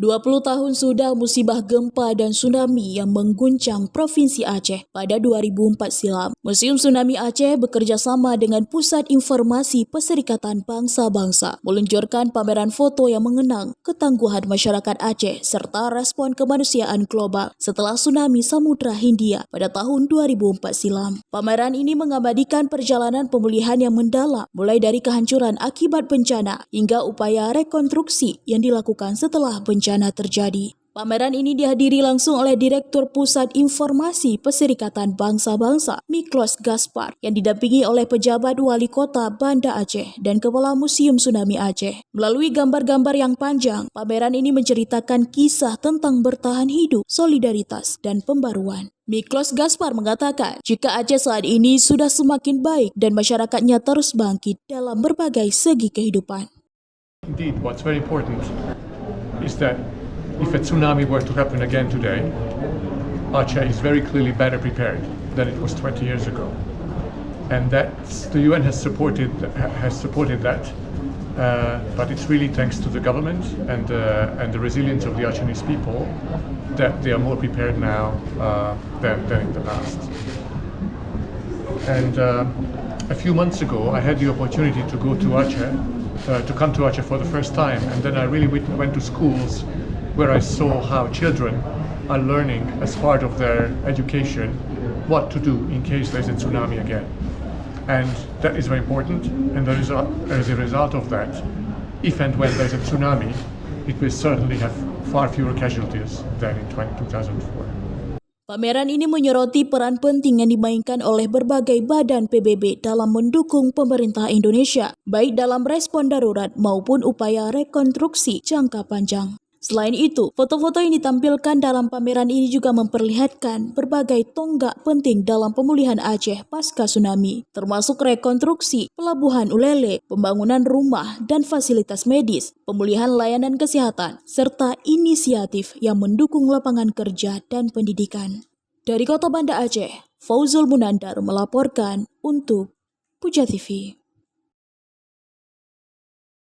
20 tahun sudah musibah gempa dan tsunami yang mengguncang Provinsi Aceh pada 2004 silam. Museum Tsunami Aceh bekerja sama dengan Pusat Informasi Perserikatan Bangsa-Bangsa meluncurkan pameran foto yang mengenang ketangguhan masyarakat Aceh serta respon kemanusiaan global setelah tsunami Samudra Hindia pada tahun 2004 silam. Pameran ini mengabadikan perjalanan pemulihan yang mendalam mulai dari kehancuran akibat bencana hingga upaya rekonstruksi yang dilakukan setelah bencana terjadi. Pameran ini dihadiri langsung oleh Direktur Pusat Informasi Perserikatan Bangsa-Bangsa, Miklos Gaspar, yang didampingi oleh pejabat Wali Kota Banda Aceh dan Kepala Museum Tsunami Aceh. Melalui gambar-gambar yang panjang, pameran ini menceritakan kisah tentang bertahan hidup, solidaritas, dan pembaruan. Miklos Gaspar mengatakan, jika Aceh saat ini sudah semakin baik dan masyarakatnya terus bangkit dalam berbagai segi kehidupan. Indeed, what's very important is that if a tsunami were to happen again today, Aceh is very clearly better prepared than it was 20 years ago, and that the UN has supported that. But it's really thanks to the government and the resilience of the Acehese people that they are more prepared now than in the past. And a few months ago, I had the opportunity to go to Aceh. To come to Aceh for the first time, and then I really went to schools where I saw how children are learning as part of their education what to do in case there's a tsunami again. And that is very important, and as a result of that, if and when there's a tsunami, it will certainly have far fewer casualties than in 2004. Pameran ini menyoroti peran penting yang dimainkan oleh berbagai badan PBB dalam mendukung pemerintah Indonesia, baik dalam respon darurat maupun upaya rekonstruksi jangka panjang. Selain itu, foto-foto yang ditampilkan dalam pameran ini juga memperlihatkan berbagai tonggak penting dalam pemulihan Aceh pasca tsunami, termasuk rekonstruksi pelabuhan Ulele, pembangunan rumah dan fasilitas medis, pemulihan layanan kesehatan, serta inisiatif yang mendukung lapangan kerja dan pendidikan. Dari Kota Banda Aceh, Fauzul Munandar melaporkan untuk Puja TV.